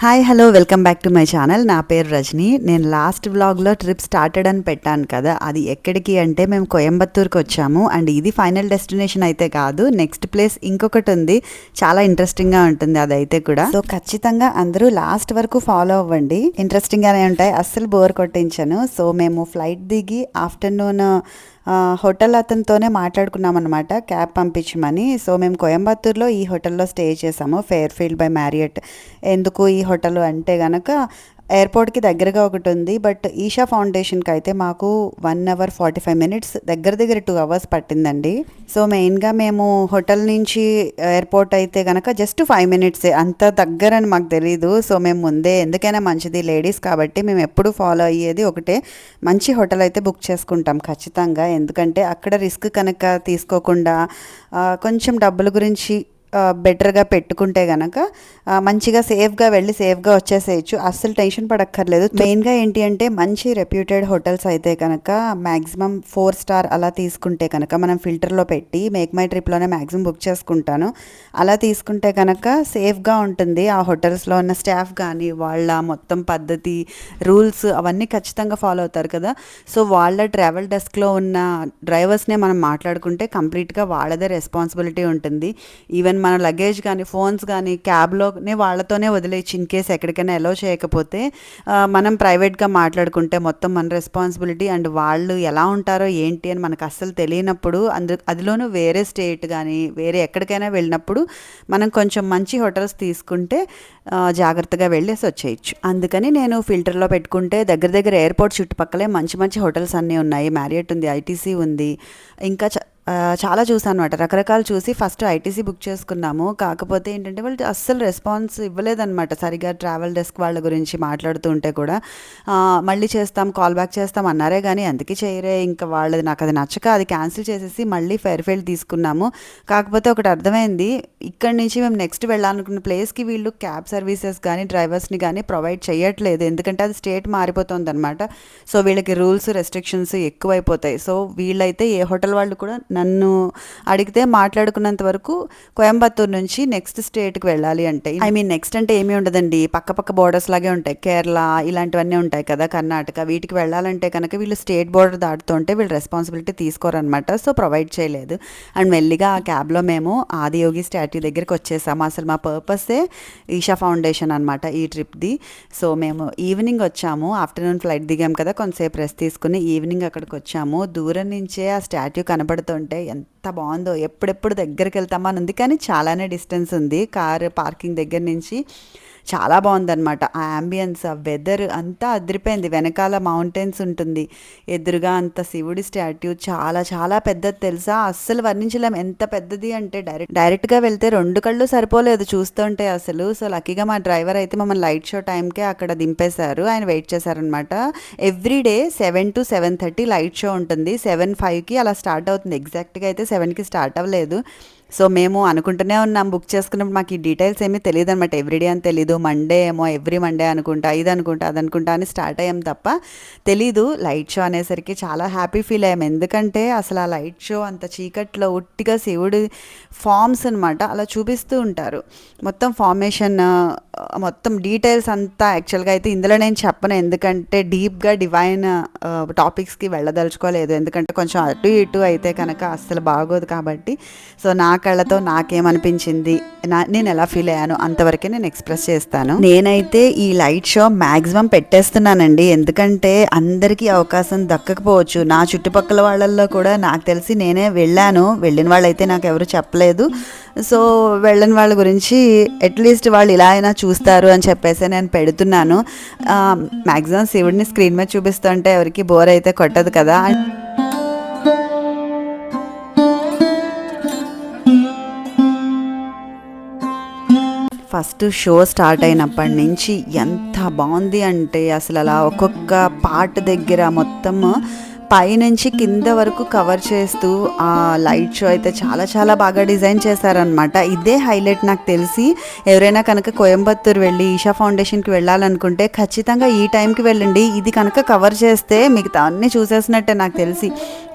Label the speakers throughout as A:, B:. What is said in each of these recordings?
A: Hi hello welcome back to my channel. నా పేరు రజని. నేను లాస్ట్ వ్లాగ్లో ట్రిప్ స్టార్టెడ్ అని పెట్టాను కదా, అది ఎక్కడికి అంటే మేము కోయంబత్తూర్కి వచ్చాము. అండ్ ఇది ఫైనల్ డెస్టినేషన్ అయితే కాదు, నెక్స్ట్ ప్లేస్ ఇంకొకటి ఉంది, చాలా ఇంట్రెస్టింగ్గా ఉంటుంది అదైతే కూడా. సో ఖచ్చితంగా అందరూ లాస్ట్ వరకు ఫాలో అవ్వండి, ఇంట్రెస్టింగ్గానే ఉంటాయి, అస్సలు బోర్ కొట్టించను. సో మేము ఫ్లైట్ దిగి ఆఫ్టర్నూన్ హోటల్ అతనితోనే మాట్లాడుకున్నాం అనమాట, క్యాబ్ పంపించమని. సో మేము కోయంబత్తూర్లో ఈ హోటల్లో స్టే చేసాము, ఫెయిర్ఫీల్డ్ బై మ్యారియట్. ఎందుకు ఈ హోటల్ అంటే కనుక ఎయిర్పోర్ట్కి దగ్గరగా ఒకటి ఉంది, బట్ ఈషా ఫౌండేషన్కి అయితే మాకు 1 అవర్ 45 మినిట్స్, దగ్గర దగ్గర 2 అవర్స్ పట్టిందండి. సో మెయిన్గా మేము హోటల్ నుంచి ఎయిర్పోర్ట్ అయితే కనుక జస్ట్ 5 మినిట్సే, అంత దగ్గరని మాకు తెలీదు. సో మేము ముందే, ఎందుకైనా మంచిది లేడీస్ కాబట్టి మేము ఎప్పుడు ఫాలో అయ్యేది ఒకటే, మంచి హోటల్ అయితే బుక్ చేసుకుంటాం ఖచ్చితంగా. ఎందుకంటే అక్కడ రిస్క్ కనుక తీసుకోకుండా కొంచెం డబ్బుల గురించి బెటర్గా పెట్టుకుంటే కనుక మంచిగా సేఫ్గా వెళ్ళి సేఫ్గా వచ్చేసేయచ్చు, అస్సలు టెన్షన్ పడక్కర్లేదు. మెయిన్గా ఏంటి అంటే మంచి రెప్యూటెడ్ హోటల్స్ అయితే కనుక మ్యాక్సిమం 4 స్టార్ అలా తీసుకుంటే కనుక మనం ఫిల్టర్లో పెట్టి మేక్ మై ట్రిప్లోనే మ్యాక్సిమం బుక్ చేసుకుంటాను. అలా తీసుకుంటే కనుక సేఫ్గా ఉంటుంది. ఆ హోటల్స్లో ఉన్న స్టాఫ్ కానీ వాళ్ళ మొత్తం పద్ధతి, రూల్స్ అవన్నీ ఖచ్చితంగా ఫాలో అవుతారు కదా. సో వాళ్ళ ట్రావెల్ డెస్క్లో ఉన్న డ్రైవర్స్నే మనం మాట్లాడుకుంటే కంప్లీట్గా వాళ్ళదే రెస్పాన్సిబిలిటీ ఉంటుంది. ఈవెన్ మన లగేజ్ కానీ ఫోన్స్ కానీ క్యాబ్లోనే వాళ్ళతోనే వదిలేసి ఇన్ కేస్ ఎక్కడికైనా అలో చేయకపోతే మనం ప్రైవేట్గా మాట్లాడుకుంటే మొత్తం మన రెస్పాన్సిబిలిటీ. అండ్ వాళ్ళు ఎలా ఉంటారో ఏంటి అని మనకు అస్సలు తెలియనప్పుడు, అదిలోనూ వేరే స్టేట్ కానీ వేరే ఎక్కడికైనా వెళ్ళినప్పుడు మనం కొంచెం మంచి హోటల్స్ తీసుకుంటే జాగ్రత్తగా వెళ్ళేసి వచ్చేయచ్చు. అందుకని నేను ఫిల్టర్లో పెట్టుకుంటే దగ్గర దగ్గర ఎయిర్పోర్ట్ చుట్టుపక్కలే మంచి మంచి హోటల్స్ అన్నీ ఉన్నాయి. మ్యారియట్ ఉంది, ఐటీసీ ఉంది, ఇంకా చాలా చూసాను అనమాట, రకరకాలు చూసి ఫస్ట్ ఐటీసీ బుక్ చేసుకున్నాము. కాకపోతే ఏంటంటే వాళ్ళు అస్సలు రెస్పాన్స్ ఇవ్వలేదన్నమాట సరిగా. ట్రావెల్ డెస్క్ వాళ్ళ గురించి మాట్లాడుతూ ఉంటే కూడా మళ్ళీ చేస్తాం, కాల్ బ్యాక్ చేస్తాం అన్నారే కానీ అందుకే చేయరే. ఇంకా వాళ్ళది నాకు అది నచ్చక అది క్యాన్సిల్ చేసేసి మళ్ళీ ఫెయిర్ఫీల్డ్ తీసుకున్నాము. కాకపోతే ఒకటి అర్థమైంది, ఇక్కడి నుంచి మేము నెక్స్ట్ వెళ్ళాలనుకున్న ప్లేస్కి వీళ్ళు క్యాబ్ సర్వీసెస్ కానీ డ్రైవర్స్ని కానీ ప్రొవైడ్ చేయట్లేదు, ఎందుకంటే అది స్టేట్ మారిపోతుంది అనమాట. సో వీళ్ళకి రూల్స్ రెస్ట్రిక్షన్స్ ఎక్కువైపోతాయి. సో వీళ్ళైతే ఏ హోటల్ వాళ్ళు కూడా నన్ను అడిగితే మాట్లాడుకున్నంత వరకు కోయంబత్తూర్ నుంచి నెక్స్ట్ స్టేట్కి వెళ్ళాలి అంటే, నెక్స్ట్ అంటే ఏమీ ఉండదండి, పక్క బోర్డర్స్ లాగే ఉంటాయి, కేరళ ఇలాంటివన్నీ ఉంటాయి కదా, కర్ణాటక, వీటికి వెళ్ళాలంటే కనుక వీళ్ళు స్టేట్ బోర్డర్ దాటుతుంటే వీళ్ళు రెస్పాన్సిబిలిటీ తీసుకోరనమాట. సో ప్రొవైడ్ చేయలేదు. అండ్ మెల్లిగా ఆ క్యాబ్లో మేము ఆదియోగి స్టాట్యూ దగ్గరికి వచ్చేసాము. అసలు మా పర్పసే ఈషా ఫౌండేషన్ అనమాట ఈ ట్రిప్ది. సో మేము ఈవినింగ్ వచ్చాము, ఆఫ్టర్నూన్ ఫ్లైట్ దిగాం కదా, కొంతసేపు రెస్ట్ తీసుకుని ఈవినింగ్ అక్కడికి వచ్చాము. దూరం నుంచే ఆ స్టాట్యూ కనబడుతుంటే ఎంత బాగుందో, ఎప్పుడెప్పుడు దగ్గరికి వెళ్తామని ఉంది, కానీ చాలానే డిస్టెన్స్ ఉంది కార్ పార్కింగ్ దగ్గర నుంచి. చాలా బాగుందన్నమాట ఆ అంబియన్స్, ఆ వెదర్ అంతా అదిరిపోయింది. వెనకాల మౌంటైన్స్ ఉంటుంది, ఎదురుగా అంత శివుడి స్టాట్యూ, చాలా చాలా పెద్దది తెలుసా, అస్సలు వర్ణించలేం ఎంత పెద్దది అంటే. డైరెక్ట్గా వెళ్తే 2 కళ్ళు సరిపోలేదు చూస్తుంటే అసలు. సో లక్కీగా మా డ్రైవర్ అయితే మమ్మల్ని లైట్ షో టైంకే అక్కడ దింపేశారు, ఆయన వెయిట్ చేశారనమాట. ఎవ్రీడే 7 to 7:30 లైట్ షో ఉంటుంది, 7:05కి అలా స్టార్ట్ అవుతుంది. ఎగ్జాక్ట్గా అయితే 7కి స్టార్ట్ అవ్వలేదు. సో మేము అనుకుంటూనే ఉన్నాం, బుక్ చేసుకున్నప్పుడు మాకు ఈ డీటెయిల్స్ ఏమీ తెలియదు అనమాట, ఎవ్రీడే అని తెలీదు. మండే ఏమో ఎవ్రీ మండే అనుకుంటా, ఇది అనుకుంటా అది అనుకుంటా అని స్టార్ట్ అయ్యాం తప్ప తెలీదు. లైట్ షో అనేసరికి చాలా హ్యాపీ ఫీల్ అయ్యాం, ఎందుకంటే అసలు ఆ లైట్ షో అంత చీకట్లో ఉట్టిగా శివుడి ఫామ్స్ అనమాట అలా చూపిస్తూ ఉంటారు, మొత్తం ఫార్మేషన్ మొత్తం డీటెయిల్స్ అంతా. యాక్చువల్గా అయితే ఇందులో నేను చెప్పను, ఎందుకంటే డీప్గా డివైన్ టాపిక్స్కి వెళ్ళదలుచుకోలేదు, ఎందుకంటే కొంచెం అటు ఇటు అయితే కనుక అస్సలు బాగోదు కాబట్టి. సో నా కళ్ళతో నాకేమనిపించింది, నేను ఎలా ఫీల్ అయ్యాను అంతవరకే నేను ఎక్స్ప్రెస్ చేస్తాను. నేనైతే ఈ లైట్ షో మ్యాక్సిమం పెట్టేస్తున్నానండి, ఎందుకంటే అందరికీ అవకాశం దక్కకపోవచ్చు. నా చుట్టుపక్కల వాళ్ళల్లో కూడా నాకు తెలిసి నేనే వెళ్ళాను, వెళ్ళిన వాళ్ళైతే నాకు ఎవరు చెప్పలేదు. సో వెళ్ళని వాళ్ళ గురించి అట్లీస్ట్ వాళ్ళు ఇలా అయినా చూస్తారు అని చెప్పేసి నేను పెడుతున్నాను. మ్యాక్సిమం శివుడిని స్క్రీన్ మీద చూపిస్తుంటే ఎవరికి బోర్ అయితే కొట్టదు కదా. ఫస్ట్ షో స్టార్ట్ అయినప్పటి నుంచి ఎంత బాగుంది అంటే అసలు అలా ఒక్కొక్క పార్ట్ దగ్గర మొత్తం పైనుంచి కింద వరకు కవర్ చేస్తూ ఆ లైట్ షో అయితే చాలా చాలా బాగా డిజైన్ చేశారనమాట. ఇదే హైలైట్ నాకు తెలిసి. ఎవరైనా కనుక కోయంబత్తూరు వెళ్ళి ఈషా ఫౌండేషన్కి వెళ్ళాలనుకుంటే ఖచ్చితంగా ఈ టైంకి వెళ్ళండి. ఇది కనుక కవర్ చేస్తే మిగతా అన్నీ చూసేసినట్టే నాకు తెలిసి.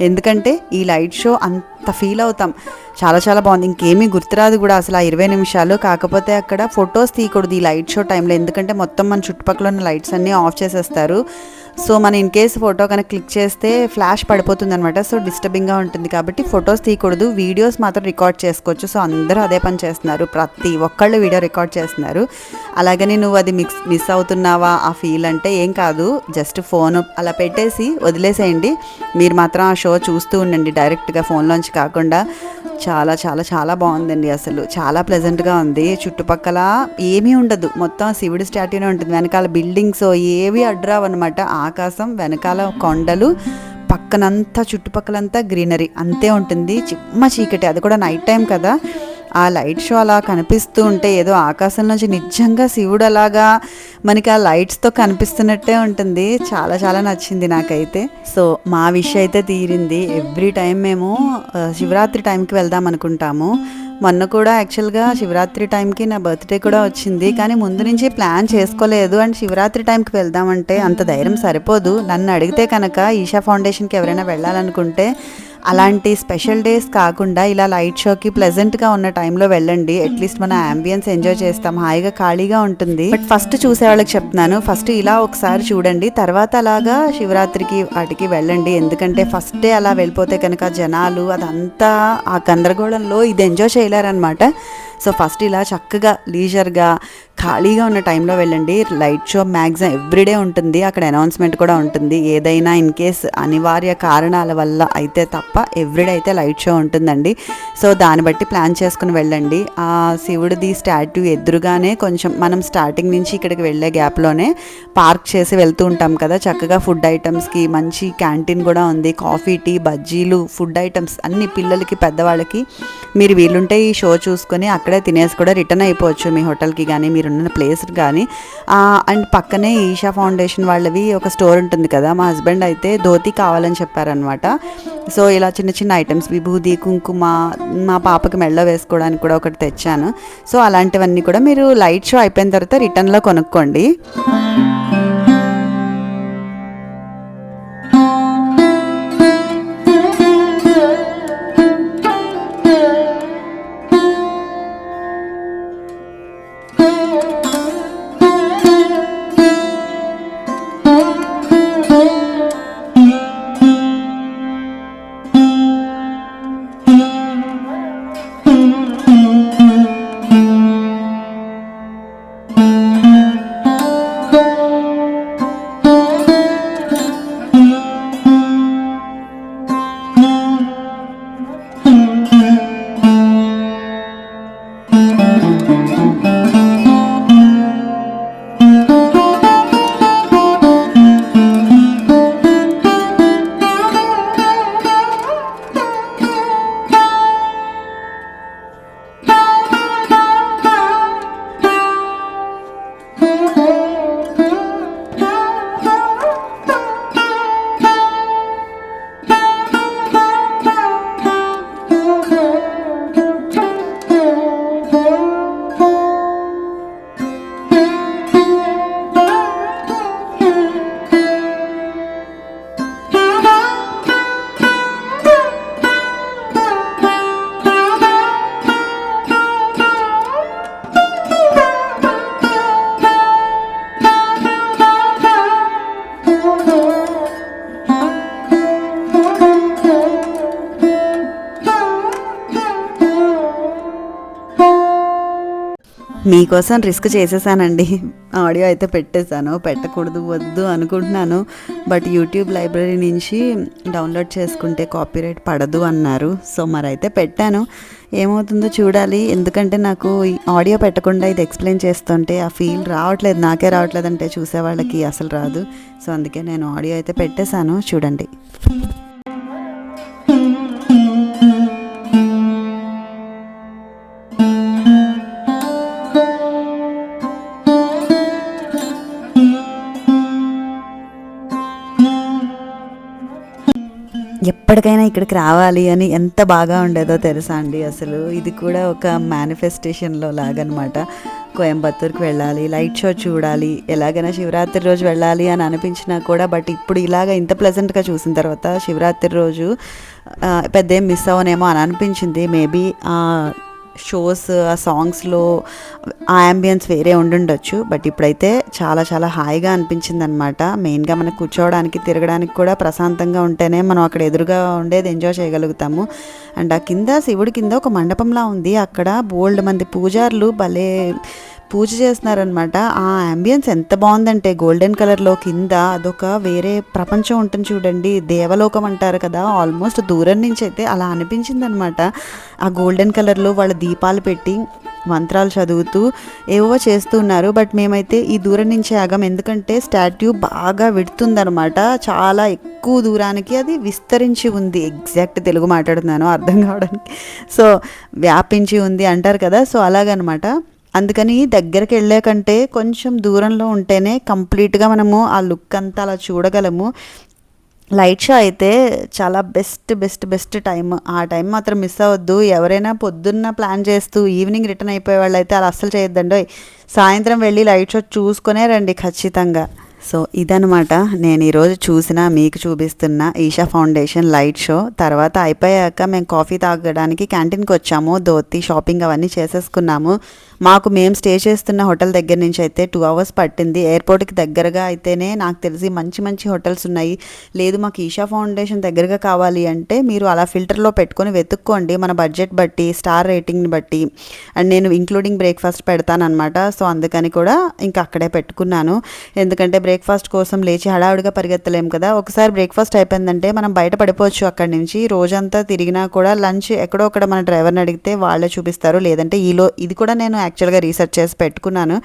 A: ఎందుకంటే ఈ లైట్ షో అంత ఫీల్ అవుతాం. చాలా చాలా బాగుంది. ఇంకేమీ గుర్తురాదు కూడా అసలు ఆ 20 నిమిషాలు. కాకపోతే అక్కడ ఫొటోస్ తీయకూడదు ఈ లైట్ షో టైంలో, ఎందుకంటే మొత్తం మన చుట్టుపక్కల ఉన్న లైట్స్ అన్నీ ఆఫ్ చేసేస్తారు. సో మన ఇన్ కేస్ ఫోటో కనుక క్లిక్ చేస్తే ఫ్లాష్ పడిపోతుంది అనమాట. సో డిస్టర్బింగ్గా ఉంటుంది కాబట్టి ఫొటోస్ తీయకూడదు. వీడియోస్ మాత్రం రికార్డ్ చేసుకోవచ్చు. సో అందరూ అదే పని చేస్తున్నారు, ప్రతి ఒక్కళ్ళు వీడియో రికార్డ్ చేస్తున్నారు. అలాగని నువ్వు అది మిస్ అవుతున్నావా ఆ ఫీల్ అంటే ఏం కాదు, జస్ట్ ఫోన్ అలా పెట్టేసి వదిలేసేయండి. మీరు మాత్రం ఆ షో చూస్తూ ఉండండి డైరెక్ట్గా ఫోన్లోంచి కాకుండా. చాలా చాలా చాలా బాగుందండి. అసలు చాలా ప్లెజెంట్గా ఉంది. చుట్టుపక్కల ఏమీ ఉండదు, మొత్తం శివుడి స్టాట్యూనే ఉంటుంది. వెనకాల బిల్డింగ్స్ ఏవి అడ్రావు అనమాట. ఆకాశం, వెనకాల కొండలు, పక్కనంతా చుట్టుపక్కలంతా గ్రీనరీ అంతే ఉంటుంది. చిమ్మ చీకటి, అది కూడా నైట్ టైం కదా. ఆ లైట్ షో అలా కనిపిస్తూ ఉంటే ఏదో ఆకాశం నుంచి నిజంగా శివుడు అలాగా మనకి ఆ లైట్స్తో కనిపిస్తున్నట్టే ఉంటుంది. చాలా చాలా నచ్చింది నాకైతే. సో మా విష్ అయితే తీరింది. ఎవ్రీ టైం మేము శివరాత్రి టైంకి వెళ్దాం అనుకుంటాము. మొన్న కూడా యాక్చువల్గా శివరాత్రి టైంకి నా బర్త్డే కూడా వచ్చింది, కానీ ముందు నుంచి ప్లాన్ చేసుకోలేదు. అండ్ శివరాత్రి టైంకి వెళ్దామంటే అంత ధైర్యం సరిపోదు. నన్ను అడిగితే కనుక ఈషా ఫౌండేషన్కి ఎవరైనా వెళ్ళాలనుకుంటే అలాంటి స్పెషల్ డేస్ కాకుండా ఇలా లైట్ షోకి ప్లెజెంట్గా ఉన్న టైంలో వెళ్ళండి. అట్లీస్ట్ మన అంబియన్స్ ఎంజాయ్ చేస్తాం, హాయిగా ఖాళీగా ఉంటుంది. బట్ ఫస్ట్ చూసే వాళ్ళకి చెప్తున్నాను, ఫస్ట్ ఇలా ఒకసారి చూడండి, తర్వాత అలాగా శివరాత్రికి వాటికి వెళ్ళండి. ఎందుకంటే ఫస్ట్ డే అలా వెళ్ళిపోతే కనుక జనాలు అదంతా ఆ గందరగోళంలో ఇది ఎంజాయ్ చేయలేరనమాట. సో ఫస్ట్ ఇలా చక్కగా లీజర్గా ఖాళీగా ఉన్న టైంలో వెళ్ళండి. లైట్ షో మ్యాక్సిమం ఎవ్రీడే ఉంటుంది. అక్కడ అనౌన్స్మెంట్ కూడా ఉంటుంది. ఏదైనా ఇన్ కేస్ అనివార్య కారణాల వల్ల అయితే తప్ప ఎవ్రీడే అయితే లైట్ షో ఉంటుందండి. సో దాన్ని బట్టి ప్లాన్ చేసుకుని వెళ్ళండి. ఆ శివుడిది స్టాట్యూ ఎదురుగానే కొంచెం మనం స్టార్టింగ్ నుంచి ఇక్కడికి వెళ్ళే గ్యాప్లోనే పార్క్ చేసి వెళ్తూ ఉంటాం కదా. చక్కగా ఫుడ్ ఐటమ్స్కి మంచి క్యాంటీన్ కూడా ఉంది. కాఫీ, టీ, బజ్జీలు, ఫుడ్ ఐటమ్స్ అన్ని పిల్లలకి పెద్దవాళ్ళకి. మీరు వీలుంటే ఈ షో చూసుకొని అక్కడే తినేసి కూడా రిటర్న్ అయిపోవచ్చు మీ హోటల్కి కానీ మీరున్న ప్లేస్ కానీ. అండ్ పక్కనే ఈషా ఫౌండేషన్ వాళ్ళవి ఒక స్టోర్ ఉంటుంది కదా. మా హస్బెండ్ అయితే ధోతి కావాలని చెప్పారనమాట. సో ఇలా చిన్న చిన్న ఐటమ్స్, విభూది, కుంకుమ, మా పాపకి మెడలో వేసుకోవడానికి కూడా ఒకటి తెచ్చాను. సో అలాంటివన్నీ కూడా మీరు లైట్ షో అయిపోయిన తర్వాత రిటర్న్లో కొనుక్కోండి. మీకోసం రిస్క్ చేసేసానండి. ఆడియో అయితే పెట్టేశాను, పెట్టకూడదు వద్దు అనుకుంటున్నాను. బట్ యూట్యూబ్ లైబ్రరీ నుంచి డౌన్లోడ్ చేసుకుంటే కాపీరైట్ పడదు అన్నారు. సో మరైతే పెట్టాను, ఏమవుతుందో చూడాలి. ఎందుకంటే నాకు ఆడియో పెట్టకుండా ఇది ఎక్స్ప్లెయిన్ చేస్తుంటే ఆ ఫీల్ రావట్లేదు, నాకే రావట్లేదు అంటే చూసేవాళ్ళకి అసలు రాదు. సో అందుకే నేను ఆడియో అయితే పెట్టేశాను, చూడండి. ఎప్పటికైనా ఇక్కడికి రావాలి అని ఎంత బాగా ఉండేదో తెలుసా అండి. అసలు ఇది కూడా ఒక మేనిఫెస్టేషన్లో లాగనమాట. కోయంబత్తూర్కి వెళ్ళాలి, లైట్ షో చూడాలి, ఎలాగైనా శివరాత్రి రోజు వెళ్ళాలి అని అనిపించినా కూడా, బట్ ఇప్పుడు ఇలాగ ఇంత ప్లెజెంట్గా చూసిన తర్వాత శివరాత్రి రోజు పెద్ద ఏం మిస్ అవ్వనేమో అని అనిపించింది. మేబీ షోస్, ఆ సాంగ్స్లో ఆ యాంబియన్స్ వేరే ఉండుండొచ్చు. బట్ ఇప్పుడైతే చాలా చాలా హాయిగా అనిపించింది అనమాట. మెయిన్గా మనకు కూర్చోవడానికి, తిరగడానికి కూడా ప్రశాంతంగా ఉంటేనే మనం అక్కడ ఎదురుగా ఉండేది ఎంజాయ్ చేయగలుగుతాము. అండ్ ఆ కింద శివుడి కింద ఒక మండపంలా ఉంది. అక్కడ బోల్డ్ మంది పూజారులు భలే పూజ చేస్తున్నారనమాట. ఆ అంబియన్స్ ఎంత బాగుందంటే గోల్డెన్ కలర్లో కింద అదొక వేరే ప్రపంచం ఉంటుంది చూడండి, దేవలోకం అంటారు కదా, ఆల్మోస్ట్ దూరం నుంచి అయితే అలా అనిపించింది అనమాట. ఆ గోల్డెన్ కలర్లో వాళ్ళ దీపాలు పెట్టి మంత్రాలు చదువుతూ ఏవో చేస్తూ ఉన్నారు. బట్ మేమైతే ఈ దూరం నుంచి ఆగాం, ఎందుకంటే స్టాట్యూ బాగా విడుతుందనమాట. చాలా ఎక్కువ దూరానికి అది విస్తరించి ఉంది. ఎగ్జాక్ట్ తెలుగు మాట్లాడుతున్నాను అర్థం కావడానికి. సో వ్యాపించి ఉంది అంటారు కదా, సో అలాగనమాట. అందుకని దగ్గరికి వెళ్ళే కంటే కొంచెం దూరంలో ఉంటేనే కంప్లీట్గా మనము ఆ లుక్ అంతా అలా చూడగలము. లైట్ షో అయితే చాలా బెస్ట్ టైం. ఆ టైం మాత్రం మిస్ అవ్వద్దు. ఎవరైనా పొద్దున్న ప్లాన్ చేస్తూ ఈవినింగ్ రిటర్న్ అయిపోయే వాళ్ళు అయితే అలా అస్సలు చేయొద్దండి. సాయంత్రం వెళ్ళి లైట్ షో చూసుకునే రండి ఖచ్చితంగా. సో ఇదనమాట నేను ఈరోజు చూసిన, మీకు చూపిస్తున్న ఈషా ఫౌండేషన్ లైట్ షో. తర్వాత అయిపోయాక మేము కాఫీ తాగడానికి క్యాంటీన్కి వచ్చాము. ధోతి షాపింగ్ అవన్నీ చేసేసుకున్నాము. మేము స్టే చేస్తున్న హోటల్ దగ్గర నుంచి అయితే 2 hours పట్టింది. ఎయిర్పోర్ట్కి దగ్గరగా అయితేనే నాకు తెలిసి మంచి హోటల్స్ ఉన్నాయి. లేదు మాకు ఈషా ఫౌండేషన్ దగ్గరగా కావాలి అంటే మీరు అలా ఫిల్టర్లో పెట్టుకొని వెతుక్కోండి, మన బడ్జెట్ బట్టి, స్టార్ రేటింగ్ని బట్టి. అండ్ నేను ఇంక్లూడింగ్ బ్రేక్ఫాస్ట్ పెడతానమాట. సో అందుకని కూడా ఇంకా అక్కడే పెట్టుకున్నాను. ఎందుకంటే బ్రేక్ఫాస్ట్ కోసం లేచి హడావుడిగా పరిగెత్తలేము కదా. ఒకసారి బ్రేక్ఫాస్ట్ అయిపోయిందంటే మనం బయట పడిపోవచ్చు అక్కడి నుంచి. రోజంతా తిరిగినా కూడా లంచ్ ఎక్కడో అక్కడ మన డ్రైవర్ని అడిగితే వాళ్ళే చూపిస్తారు. లేదంటే ఇది కూడా నేను యాక్చువల్గా రీసెర్చ్ చేసి పెట్టుకున్నాను.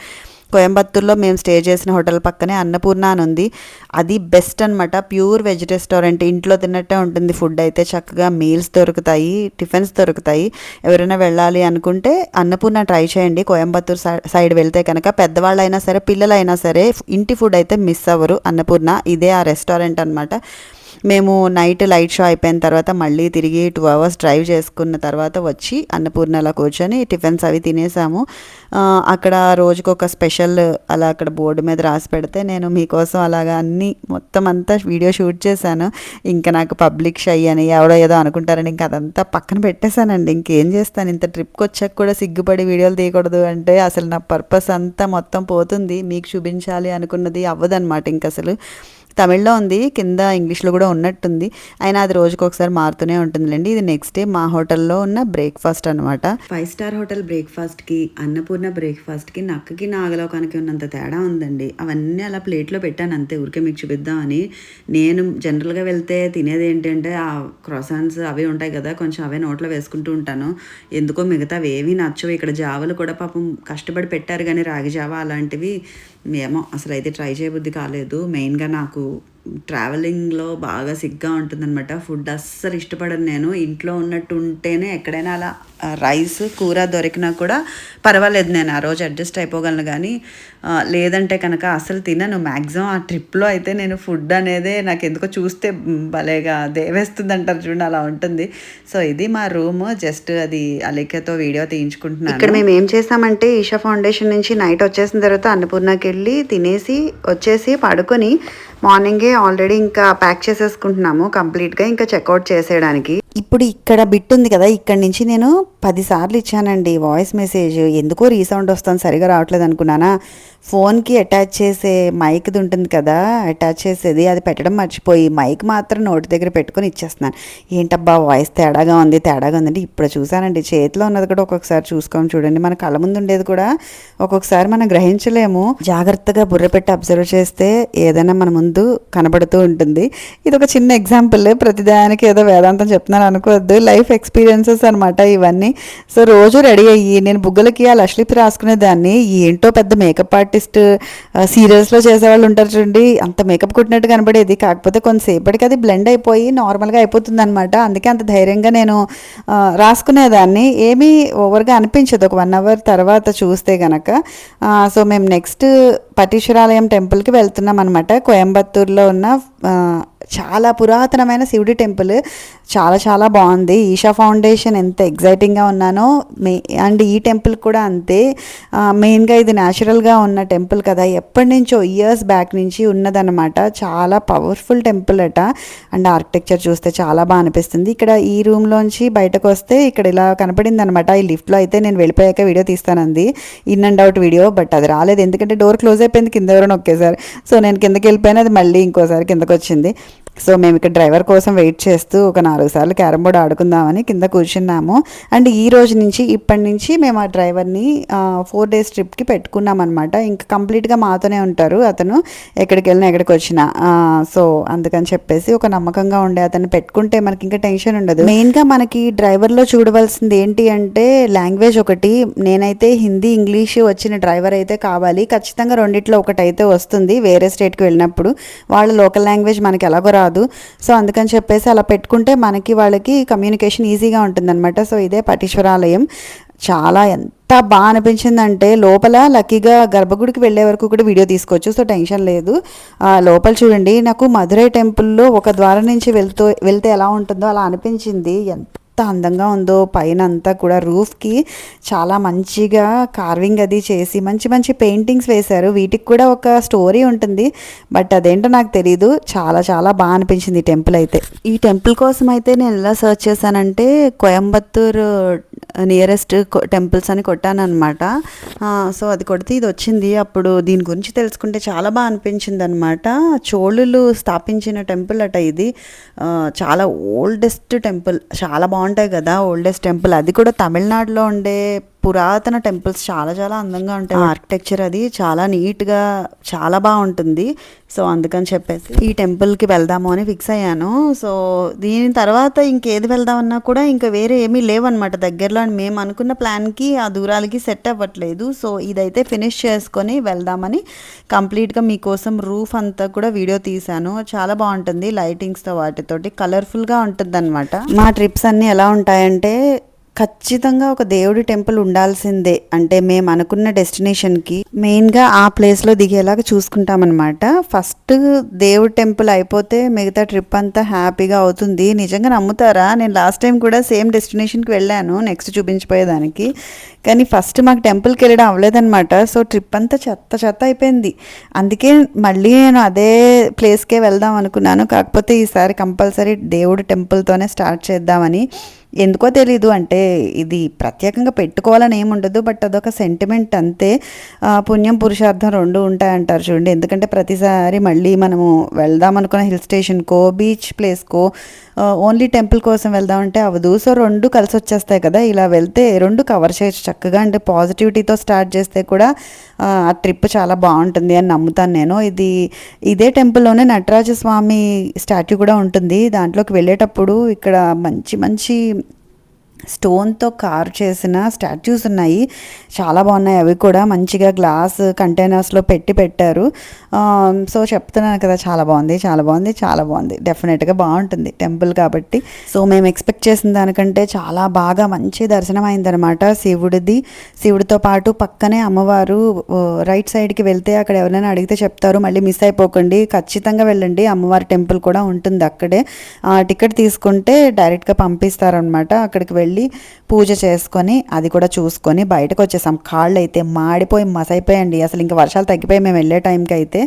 A: కోయంబత్తూర్లో మేము స్టే చేసిన హోటల్ పక్కనే అన్నపూర్ణ అని ఉంది. అది బెస్ట్ అనమాట. ప్యూర్ వెజ్ రెస్టారెంట్, ఇంట్లో తిన్నట్టే ఉంటుంది. ఫుడ్ అయితే చక్కగా మీల్స్ దొరుకుతాయి, టిఫిన్స్ దొరుకుతాయి. ఎవరైనా వెళ్ళాలి అనుకుంటే అన్నపూర్ణ ట్రై చేయండి. కోయంబత్తూర్ సైడ్ వెళ్తే కనుక పెద్దవాళ్ళైనా సరే, పిల్లలైనా సరే ఇంటి ఫుడ్ అయితే మిస్ అవ్వరు. అన్నపూర్ణ ఇదే ఆ రెస్టారెంట్ అనమాట. మేము నైట్ లైట్ షో అయిపోయిన తర్వాత మళ్ళీ తిరిగి 2 hours డ్రైవ్ చేసుకున్న తర్వాత వచ్చి అన్నపూర్ణలో కూర్చొని టిఫిన్స్ అవి తినేసాము. అక్కడ రోజుకొక స్పెషల్ అలా అక్కడ బోర్డు మీద రాసి పెడితే నేను మీకోసం అలాగా అన్నీ మొత్తం అంతా వీడియో షూట్ చేశాను. ఇంకా నాకు పబ్లిక్ షై అని ఎవడో ఏదో అనుకుంటారని ఇంకా అదంతా పక్కన పెట్టేశానండి. ఇంకేం చేస్తాను, ఇంత ట్రిప్కి వచ్చాక కూడా సిగ్గుపడి వీడియోలు తీయకూడదు అంటే అసలు నా పర్పస్ అంతా మొత్తం పోతుంది. మీకు చూపించాలి అనుకున్నది అవ్వదన్నమాట. ఇంక అసలు తమిళ్లో ఉంది, కింద ఇంగ్లీష్లో కూడా ఉన్నట్టుంది. అయినా అది రోజుకి ఒకసారి మారుతూనే ఉంటుందిలేండి. ఇది నెక్స్ట్ డే మా హోటల్లో ఉన్న బ్రేక్ఫాస్ట్ అనమాట. 5 star హోటల్ బ్రేక్ఫాస్ట్కి, అన్నపూర్ణ బ్రేక్ఫాస్ట్కి నక్కకి నాగలోకానికి ఉన్నంత తేడా ఉందండి. అవన్నీ అలా ప్లేట్లో పెట్టాను అంతే, ఊరికే మీకు చూపిద్దామని. నేను జనరల్గా వెళ్తే తినేది ఏంటంటే ఆ క్రొసాన్స్ అవి ఉంటాయి కదా, కొంచెం అవే నోట్లో వేసుకుంటూ ఉంటాను. ఎందుకో మిగతా అవేవి నచ్చవు. ఇక్కడ జావలు కూడా పాపం కష్టపడి పెట్టారు, కానీ రాగి జావ అలాంటివి ఏమో అసలు అయితే ట్రై చేయబుద్ధి కాలేదు. మెయిన్గా నాకు ట్రావెలింగ్లో బాగా సిగ్గా ఉంటుందన్నమాట. ఫుడ్ అస్సలు ఇష్టపడను నేను. ఇంట్లో ఉన్నట్టు ఉంటేనే ఎక్కడైనా అలా రైస్ కూర దొరికినా కూడా పర్వాలేదు, నేను ఆ రోజు అడ్జస్ట్ అయిపోగలను. కానీ లేదంటే కనుక అసలు తినను. మ్యాక్సిమం ఆ ట్రిప్లో అయితే నేను ఫుడ్ అనేదే నాకు ఎందుకో చూస్తే భలేగా దేవేస్తుంది అంటారు చూడండి, అలా ఉంటుంది. సో ఇది మా రూమ్. జస్ట్ అది అలేఖ్యతో వీడియో తీయించుకుంటున్నాను. ఇక్కడ మేము ఏం చేసామంటే ఈషా ఫౌండేషన్ నుంచి నైట్ వచ్చేసిన తర్వాత అన్నపూర్ణకి వెళ్ళి తినేసి వచ్చేసి పడుకొని మార్నింగే ఆల్రెడీ ఇంకా ప్యాక్ చేసేసుకుంటున్నాము కంప్లీట్గా, ఇంకా చెక్అవుట్ చేసేయడానికి. ఇప్పుడు ఇక్కడ బిట్ ఉంది కదా, ఇక్కడ నుంచి నేను 10 సార్లు ఇచ్చానండి వాయిస్ మెసేజ్. ఎందుకో రీసౌండ్ వస్తుంది, సరిగా రావట్లేదు అనుకున్నానా. ఫోన్కి అటాచ్ చేసే మైక్ది ఉంటుంది కదా, అటాచ్ చేసేది, అది పెట్టడం మర్చిపోయి మైక్ మాత్రం నోటి దగ్గర పెట్టుకొని ఇచ్చేస్తున్నాను. ఏంటబ్బా వాయిస్ తేడాగా ఉందంటే ఇప్పుడు చూసానండి. చేతిలో ఉన్నది కూడా ఒక్కొక్కసారి చూసుకోము చూడండి, మన కళ్ళ ముందు ఉండేది కూడా ఒక్కొక్కసారి మనం గ్రహించలేము. జాగ్రత్తగా బుర్ర పెట్టి అబ్జర్వ్ చేస్తే ఏదైనా మన ముందు కనబడుతూ ఉంటుంది. ఇది ఒక చిన్న ఎగ్జాంపుల్. ప్రతిదానికి ఏదో వేదాంతం చెప్తున్నాను అనుకోవద్దు, లైఫ్ ఎక్స్పీరియన్సెస్ అనమాట ఇవన్నీ. సో రోజు రెడీ అయ్యి నేను బుగ్గలకి ఆ లష్లిప్ రాసుకునేదాన్ని. ఏంటో పెద్ద మేకప్ ఆర్టిస్ట్ సీరియల్స్లో చేసేవాళ్ళు ఉంటారు చూడండి, అంత మేకప్ కొట్టినట్టు కనబడేది. కాకపోతే కొంతసేపటికి అది బ్లెండ్ అయిపోయి నార్మల్గా అయిపోతుంది అనమాట. అందుకే అంత ధైర్యంగా నేను రాసుకునేదాన్ని. ఏమీ ఓవర్గా అనిపించదు ఒక 1 hour తర్వాత చూస్తే కనుక. సో మేము నెక్స్ట్ పటీశ్వరాలయం టెంపుల్కి వెళ్తున్నాం అనమాట. కోయంబత్తూర్లో ఉన్న చాలా పురాతనమైన శివుడి టెంపుల్, చాలా చాలా బాగుంది. ఈషా ఫౌండేషన్ ఎంత ఎగ్జైటింగ్గా ఉన్నానో అండ్ ఈ టెంపుల్ కూడా అంతే. మెయిన్గా ఇది న్యాచురల్గా ఉన్న టెంపుల్ కదా, ఎప్పటి నుంచో ఇయర్స్ బ్యాక్ నుంచి ఉన్నదన్నమాట. చాలా పవర్ఫుల్ టెంపుల్ అట. అండ్ ఆర్కిటెక్చర్ చూస్తే చాలా బాగా అనిపిస్తుంది. ఇక్కడ ఈ రూమ్లోంచి బయటకు వస్తే ఇక్కడ ఇలా కనపడింది అనమాట. ఈ లిఫ్ట్లో అయితే నేను వెళ్ళిపోయాక వీడియో తీస్తానంది, in and out video, but అది రాలేదు ఎందుకంటే డోర్ క్లోజ్ అయిపోయింది, కింద ఎవరో నొక్కేసారు. సో నేను కిందకి వెళ్ళిపోయినా అది మళ్ళీ ఇంకోసారి కిందకు వచ్చింది. సో మేము ఇక్కడ డ్రైవర్ కోసం వెయిట్ చేస్తూ ఒక 4 సార్లు క్యారమ్ బోర్డ్ ఆడుకుందామని కింద కూర్చున్నాము. అండ్ ఈ రోజు నుంచి ఇప్పటి నుంచి మేము ఆ డ్రైవర్ని 4 days ట్రిప్కి పెట్టుకున్నాం అనమాట. ఇంకా కంప్లీట్గా మాతోనే ఉంటారు అతను, ఎక్కడికి వెళ్ళినా ఎక్కడికి వచ్చినా. సో అందుకని చెప్పేసి ఒక నమ్మకంగా ఉండే అతన్ని పెట్టుకుంటే మనకి ఇంకా టెన్షన్ ఉండదు. మెయిన్గా మనకి డ్రైవర్లో చూడవలసింది ఏంటి అంటే లాంగ్వేజ్ ఒకటి. నేనైతే హిందీ ఇంగ్లీష్ వచ్చిన డ్రైవర్ అయితే కావాలి, ఖచ్చితంగా రెండిట్లో ఒకటైతే వస్తుంది. వేరే స్టేట్కి వెళ్ళినప్పుడు వాళ్ళ లోకల్ లాంగ్వేజ్ మనకి ఎలాగో రాదు. సో అందుకని చెప్పేసి అలా పెట్టుకుంటే మనకి వాళ్ళకి కమ్యూనికేషన్ ఈజీగా ఉంటుందన్నమాట. సో ఇదే పటీశ్వరాలయం. చాలా ఎంత బాగా అనిపించిందంటే లోపల లక్కీగా గర్భగుడికి వెళ్ళే వరకు కూడా వీడియో తీసుకోవచ్చు, సో టెన్షన్ లేదు. లోపల చూడండి, నాకు మధురై టెంపుల్లో ఒక ద్వారం నుంచి వెళ్తే ఎలా ఉంటుందో అలా అనిపించింది. ఎంత అందంగా ఉందో, పైన అంతా కూడా రూఫ్కి చాలా మంచిగా కార్వింగ్ అది చేసి మంచి మంచి పెయింటింగ్స్ వేశారు. వీటికి కూడా ఒక స్టోరీ ఉంటుంది, బట్ అదేంటో నాకు తెలీదు. చాలా చాలా బాగా అనిపించింది ఈ టెంపుల్ అయితే. ఈ టెంపుల్ కోసం అయితే నేను ఎలా సర్చ్ చేశానంటే కోయంబత్తూర్ నియరెస్ట్ టెంపుల్స్ అని కొట్టాను అనమాట. సో అది కొడితే ఇది వచ్చింది. అప్పుడు దీని గురించి తెలుసుకుంటే చాలా బాగా అనిపించింది అనమాట. చోళులు స్థాపించిన టెంపుల్ అట ఇది. చాలా ఓల్డెస్ట్ టెంపుల్, చాలా బాగుంటాయి కదా ఓల్డెస్ట్ టెంపుల్. అది కూడా తమిళనాడులో ఉండే పురాతన టెంపుల్స్ చాలా చాలా అందంగా ఉంటాయి. ఆర్కిటెక్చర్ అది చాలా నీట్గా చాలా బాగుంటుంది. సో అందుకని చెప్పేసి ఈ టెంపుల్కి వెళ్దాము అని ఫిక్స్ అయ్యాను. సో దీని తర్వాత ఇంకేది వెళ్దామన్నా కూడా ఇంకా వేరే ఏమీ లేవన్నమాట దగ్గరలో. అని మేము అనుకున్న ప్లాన్కి ఆ దూరాలకి సెట్ అవ్వట్లేదు. సో ఇదైతే ఫినిష్ చేసుకొని వెళ్దామని కంప్లీట్గా మీకోసం రూఫ్ అంతా కూడా వీడియో తీశాను. చాలా బాగుంటుంది లైటింగ్స్తో, వాటితోటి కలర్ఫుల్గా ఉంటుంది అనమాట. మా ట్రిప్స్ అన్నీ ఎలా ఉంటాయంటే ఖచ్చితంగా ఒక దేవుడి టెంపుల్ ఉండాల్సిందే. అంటే మేము అనుకున్న డెస్టినేషన్కి మెయిన్గా ఆ ప్లేస్లో దిగేలాగా చూసుకుంటామన్నమాట. ఫస్ట్ దేవుడి టెంపుల్ అయిపోతే మిగతా ట్రిప్ అంతా హ్యాపీగా అవుతుంది. నిజంగా నమ్ముతారా, నేను లాస్ట్ టైం కూడా సేమ్ డెస్టినేషన్కి వెళ్ళాను నెక్స్ట్ చూపించిపోయేదానికి, కానీ ఫస్ట్ మాకు టెంపుల్కి వెళ్ళడం అవ్వలేదన్నమాట. సో ట్రిప్ అంతా చెత్త చెత్త అయిపోయింది. అందుకే మళ్ళీ నేను అదే ప్లేస్కే వెళ్దాం అనుకున్నాను. కాకపోతే ఈసారి కంపల్సరీ దేవుడి టెంపుల్తోనే స్టార్ట్ చేద్దామని. ఎందుకో తెలీదు, అంటే ఇది ప్రత్యేకంగా పెట్టుకోవాలని ఏముండదు, బట్ అదొక సెంటిమెంట్ అంతే. పుణ్యం పురుషార్థం రెండు ఉంటాయంటారు చూడండి. ఎందుకంటే ప్రతిసారి మళ్ళీ మనము వెళ్దాం అనుకున్న హిల్ స్టేషన్కో బీచ్ ప్లేస్కో ఓన్లీ టెంపుల్ కోసం వెళ్దామంటే అవ్వదు. సో రెండు కలిసి వచ్చేస్తాయి కదా, ఇలా వెళ్తే రెండు కవర్ చేయొచ్చు చక్కగా. అంటే పాజిటివిటీతో స్టార్ట్ చేస్తే కూడా ఆ ట్రిప్ చాలా బాగుంటుంది అని నమ్ముతాను నేను. ఇదే టెంపుల్లోనే నటరాజస్వామి స్టాట్యూ కూడా ఉంటుంది. దాంట్లోకి వెళ్ళేటప్పుడు ఇక్కడ మంచి మంచి స్టోన్తో కార్వ్ చేసిన స్టాట్యూస్ ఉన్నాయి, చాలా బాగున్నాయి. అవి కూడా మంచిగా గ్లాస్ కంటైనర్స్లో పెట్టారు. సో చెప్తున్నాను కదా, చాలా బాగుంది చాలా బాగుంది చాలా బాగుంది. డెఫినెట్గా బాగుంటుంది టెంపుల్ కాబట్టి. సో మేము ఎక్స్పెక్ట్ చేసిన దానికంటే చాలా బాగా మంచి దర్శనం అయిందనమాట శివుడితో పాటు పక్కనే అమ్మవారు. రైట్ సైడ్కి వెళ్తే అక్కడ ఎవరైనా అడిగితే చెప్తారు, మళ్ళీ మిస్ అయిపోకండి, ఖచ్చితంగా వెళ్ళండి. అమ్మవారి టెంపుల్ కూడా ఉంటుంది అక్కడే. టికెట్ తీసుకుంటే డైరెక్ట్గా పంపిస్తారనమాట. అక్కడికి వెళ్ళి పూజ చేసుకొని అది కూడా చూసుకొని బయటకు వచ్చేసాం. కాళ్ళు అయితే మాడిపోయి మసైపోయండి అసలు. ఇంకా వర్షాలు తగ్గిపోయి మేము వెళ్ళే టైంకి అయితే.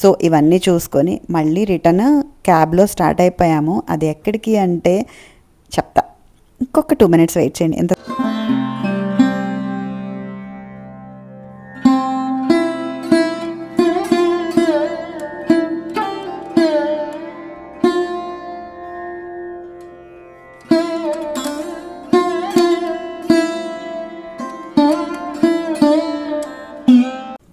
A: సో ఇవన్నీ చూసుకొని మళ్ళీ రిటర్న్ క్యాబ్లో స్టార్ట్ అయిపోయాము. అది ఎక్కడికి అంటే చెప్తా, ఇంకొక 2 minutes వెయిట్ చేయండి. ఎంత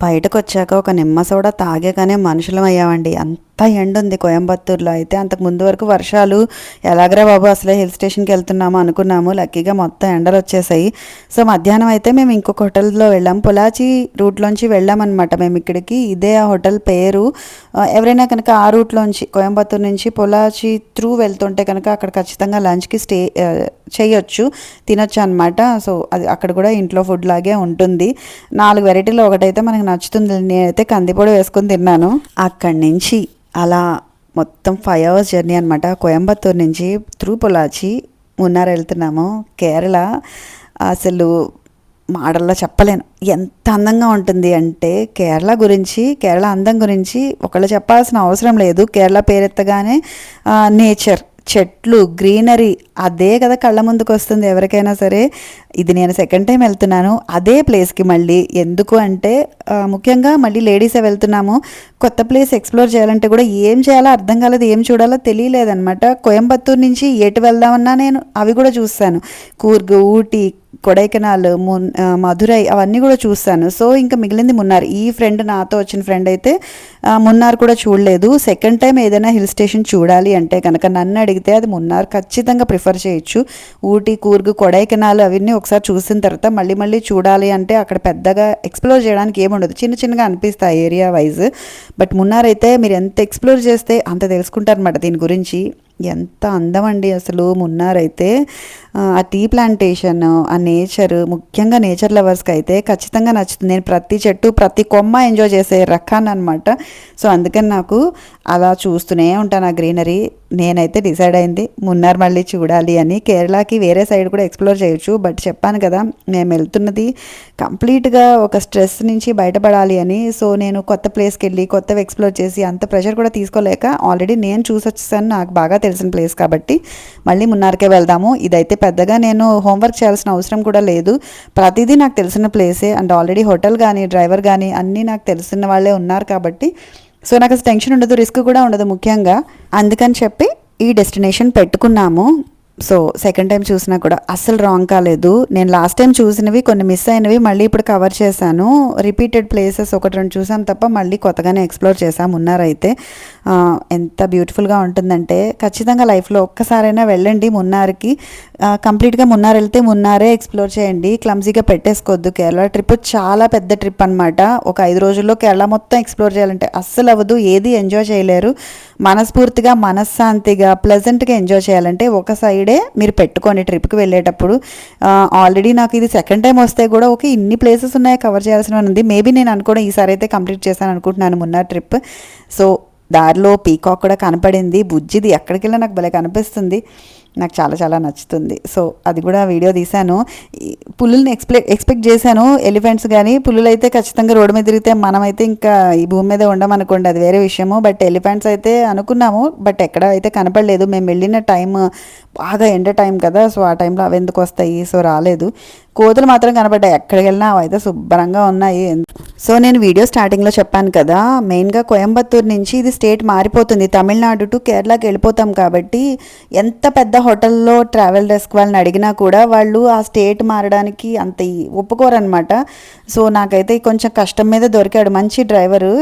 A: బయటకు వచ్చాక ఒక నిమ్మ సోడా తాగాకనే మనుషులం అయ్యామండి. అంత ఎండ ఉంది కోయంబత్తూర్లో అయితే. అంతకు ముందు వరకు వర్షాలు ఎలాగరా బాబు అసలే హిల్ స్టేషన్కి వెళ్తున్నాము అనుకున్నాము. లక్కీగా మొత్తం ఎండలు వచ్చేసాయి. సో మధ్యాహ్నం అయితే మేము ఇంకొక హోటల్లో వెళ్ళాం. పొలాచి రూట్లోంచి వెళ్ళామన్నమాట మేము ఇక్కడికి. ఇదే ఆ హోటల్ పేరు. ఎవరైనా కనుక ఆ రూట్లోంచి కోయంబత్తూర్ నుంచి పొలాచి త్రూ వెళ్తుంటే కనుక అక్కడ ఖచ్చితంగా లంచ్కి స్టే చేయొచ్చు, తినొచ్చు అనమాట. సో అది అక్కడ కూడా ఇంట్లో ఫుడ్ లాగే ఉంటుంది. 4 వెరైటీలో ఒకటైతే మనకు నచ్చుతుంది. నేనైతే కందిపొడి వేసుకొని తిన్నాను. అక్కడి నుంచి అలా మొత్తం 5 hours జర్నీ అనమాట. కోయంబత్తూరు నుంచి త్రూ పొలాచి మున్నార్ వెళ్తున్నాము. కేరళ అసలు మాటల్లో చెప్పలేను ఎంత అందంగా ఉంటుంది అంటే, కేరళ అందం గురించి ఒకళ్ళు చెప్పాల్సిన అవసరం లేదు. కేరళ పేరెత్తగానే నేచర్, చెట్లు, గ్రీనరీ అదే కదా కళ్ళ ముందుకు వస్తుంది ఎవరికైనా సరే. ఇది నేను సెకండ్ టైం వెళ్తున్నాను అదే ప్లేస్కి. మళ్ళీ ఎందుకు అంటే ముఖ్యంగా మళ్ళీ లేడీసే వెళ్తున్నాము. కొత్త ప్లేస్ ఎక్స్ప్లోర్ చేయాలంటే కూడా ఏం చేయాలో అర్థం కాలేదు, ఏం చూడాలో తెలియలేదనమాట. కోయంబత్తూరు నుంచి ఎటు వెళ్దామన్నా నేను అవి కూడా చూస్తాను. కూర్గ్, ఊటీ, కొడైకెనాల్, మధురై అవన్నీ కూడా చూస్తాను. సో ఇంకా మిగిలింది మున్నార్. ఈ ఫ్రెండ్, నాతో వచ్చిన ఫ్రెండ్ అయితే మున్నార్ కూడా చూడలేదు. సెకండ్ టైం ఏదైనా హిల్ స్టేషన్ చూడాలి అంటే కనుక నన్ను అడిగితే అది మున్నార్ ఖచ్చితంగా ప్రిఫర్ చేయొచ్చు. ఊటీ, కూర్గ్, కొడైకెనాల్ అవన్నీ ఒకసారి చూసిన తర్వాత మళ్ళీ మళ్ళీ చూడాలి అంటే అక్కడ పెద్దగా ఎక్స్ప్లోర్ చేయడానికి ఏముండదు, చిన్న చిన్నగా అనిపిస్తాయి ఏరియా వైజ్. బట్ మున్నార్ అయితే మీరు ఎంత ఎక్స్ప్లోర్ చేస్తే అంత తెలుసుకుంటారనమాట దీని గురించి. ఎంత అందం అండి అసలు మున్నార్ అయితే. ఆ టీ ప్లాంటేషన్, ఆ నేచర్, ముఖ్యంగా నేచర్ లవర్స్కి అయితే ఖచ్చితంగా నచ్చుతుంది. నేను ప్రతి చెట్టు, ప్రతి కొమ్మ ఎంజాయ్ చేసే రకాన్ని అనమాట. సో అందుకని నాకు అలా చూస్తూనే ఉంటాను ఆ గ్రీనరీ. నేనైతే డిసైడ్ అయింది మున్నార్ మళ్ళీ చూడాలి అని. కేరళకి వేరే సైడ్ కూడా ఎక్స్ప్లోర్ చేయొచ్చు, బట్ చెప్పాను కదా మేము వెళ్తున్నది కంప్లీట్గా ఒక స్ట్రెస్ నుంచి బయటపడాలి అని. సో నేను కొత్త ప్లేస్కి వెళ్ళి కొత్తవి ఎక్స్ప్లోర్ చేసి అంత ప్రెషర్ కూడా తీసుకోలేక ఆల్రెడీ నేను చూసి వచ్చేసాను, నాకు బాగా తెలిసిన ప్లేస్ కాబట్టి మళ్ళీ మున్నార్కే వెళ్దాము. ఇదైతే పెద్దగా నేను హోంవర్క్ చేయాల్సిన అవసరం కూడా లేదు, ప్రతిదీ నాకు తెలిసిన ప్లేసే. అండ్ ఆల్రెడీ హోటల్ కానీ డ్రైవర్ కానీ అన్నీ నాకు తెలిసిన వాళ్ళే ఉన్నారు కాబట్టి సో నాకు అసలు టెన్షన్ ఉండదు, రిస్క్ కూడా ఉండదు ముఖ్యంగా. అందుకని చెప్పి ఈ డెస్టినేషన్ పెట్టుకున్నాము. సో సెకండ్ టైం చూసినా కూడా అస్సలు రాంగ్ కాలేదు. నేను లాస్ట్ టైం చూసినవి కొన్ని మిస్ అయినవి మళ్ళీ ఇప్పుడు కవర్ చేశాను. రిపీటెడ్ ప్లేసెస్ ఒకటి రెండు చూసాం తప్ప మళ్ళీ కొత్తగానే ఎక్స్ప్లోర్ చేసాం. మున్నారైతే ఎంత బ్యూటిఫుల్గా ఉంటుందంటే ఖచ్చితంగా లైఫ్లో ఒక్కసారైనా వెళ్ళండి మున్నార్కి. కంప్లీట్గా మున్నార్ వెళ్తే మున్నారే ఎక్స్ప్లోర్ చేయండి, క్లమ్జీగా పెట్టేసుకోవద్దు. కేరళ ట్రిప్ చాలా పెద్ద ట్రిప్ అనమాట. ఒక 5 రోజుల్లో కేరళ మొత్తం ఎక్స్ప్లోర్ చేయాలంటే అస్సలు అవ్వదు, ఏది ఎంజాయ్ చేయలేరు. మనస్ఫూర్తిగా, మనశ్శాంతిగా, ప్లెజెంట్గా ఎంజాయ్ చేయాలంటే ఒక సైడే మీరు పెట్టుకోండి ట్రిప్కి వెళ్ళేటప్పుడు. ఆల్రెడీ నాకు ఇది సెకండ్ టైం వస్తే కూడా ఓకే ఇన్ని ప్లేసెస్ ఉన్నాయి కవర్ చేయాల్సిన ఉంది. మేబీ నేను అనుకోవడం ఈసారి అయితే కంప్లీట్ చేశాను అనుకుంటున్నాను మున్నార్ ట్రిప్. సో దారిలో పీకాక్ కూడా కనపడింది, బుజ్జిది ఎక్కడికి వెళ్ళినా నాకు భలే కనిపిస్తుంది, నాకు చాలా చాలా నచ్చుతుంది. సో అది కూడా వీడియో తీశాను. పులుల్ని ఎక్స్పెక్ట్ చేశాను, ఎలిఫెంట్స్ కానీ. పులులు అయితే ఖచ్చితంగా రోడ్డు మీద తిరిగితే మనమైతే ఇంకా ఈ భూమి మీద ఉండమనుకోండి, అది వేరే విషయము. బట్ ఎలిఫెంట్స్ అయితే అనుకున్నాము, బట్ ఎక్కడ అయితే కనపడలేదు. మేము వెళ్ళిన టైం బాగా ఎండ టైం కదా, సో ఆ టైంలో అవి ఎందుకు వస్తాయి, సో రాలేదు. కోతులు మాత్రం కనపడ్డాయి, ఎక్కడికి వెళ్ళినా అవి అయితే శుభ్రంగా ఉన్నాయి. సో నేను వీడియో స్టార్టింగ్లో చెప్పాను కదా, మెయిన్గా కోయంబత్తూరు నుంచి ఇది స్టేట్ మారిపోతుంది, తమిళనాడు టు కేరళకి వెళ్ళిపోతాం కాబట్టి ఎంత పెద్ద హోటల్లో ట్రావెల్ డెస్క్ వాళ్ళని అడిగినా కూడా వాళ్ళు ఆ స్టేట్ మారడానికి అంత ఒప్పుకోరనమాట. సో నాకైతే కొంచెం కష్టం మీద దొరికాడు మంచి డ్రైవరు.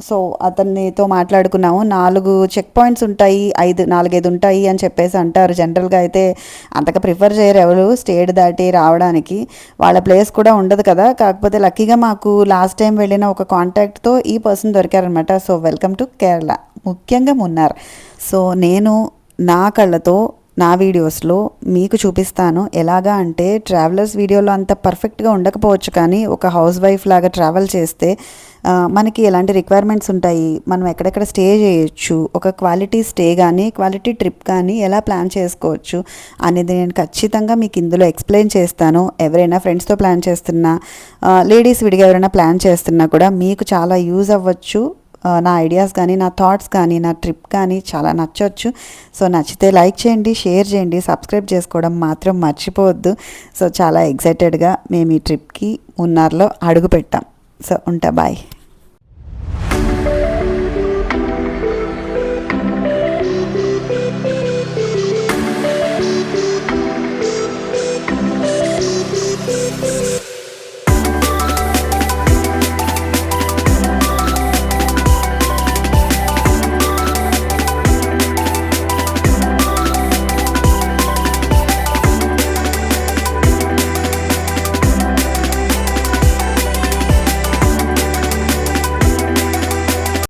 A: సో అతనితో మాట్లాడుకున్నాము. 4 చెక్ పాయింట్స్ ఉంటాయి, 4-5 ఉంటాయి అని చెప్పేసి అంటారు. జనరల్గా అయితే అంతగా ప్రిఫర్ చేయరు ఎవరు స్టేట్ దాటి రావడానికి, వాళ్ళ ప్లేస్ కూడా ఉండదు కదా. కాకపోతే లక్కీగా మాకు లాస్ట్ టైం వెళ్ళిన ఒక కాంటాక్ట్తో ఈ పర్సన్ దొరికారనమాట. సో వెల్కమ్ టు కేరళ, ముఖ్యంగా మున్నార్. సో నేను నా కళ్ళతో నా వీడియోస్లో మీకు చూపిస్తాను. ఎలాగా అంటే ట్రావెలర్స్ వీడియోలో అంత పర్ఫెక్ట్గా ఉండకపోవచ్చు, కానీ ఒక హౌస్ వైఫ్ లాగా ట్రావెల్ చేస్తే మనకి ఎలాంటి రిక్వైర్మెంట్స్ ఉంటాయి, మనం ఎక్కడెక్కడ స్టే చేయొచ్చు, ఒక క్వాలిటీ స్టే కానీ క్వాలిటీ ట్రిప్ కానీ ఎలా ప్లాన్ చేసుకోవచ్చు అనేది నేను ఖచ్చితంగా మీకు ఇందులో ఎక్స్ప్లెయిన్ చేస్తాను. ఎవరైనా ఫ్రెండ్స్తో ప్లాన్ చేస్తున్నా, లేడీస్ విడిగా ఎవరైనా ప్లాన్ చేస్తున్నా కూడా మీకు చాలా యూజ్ అవ్వచ్చు. నా ఐడియాస్ కానీ, నా థాట్స్ కానీ, నా ట్రిప్ కానీ చాలా నచ్చవచ్చు. సో నచ్చితే లైక్ చేయండి, షేర్ చేయండి, సబ్స్క్రైబ్ చేసుకోవడం మాత్రం మర్చిపోవద్దు. సో చాలా ఎక్సైటెడ్గా మేము ఈ ట్రిప్కి మున్నార్లో అడుగు పెట్టాం. సో ఉంటా, బాయ్.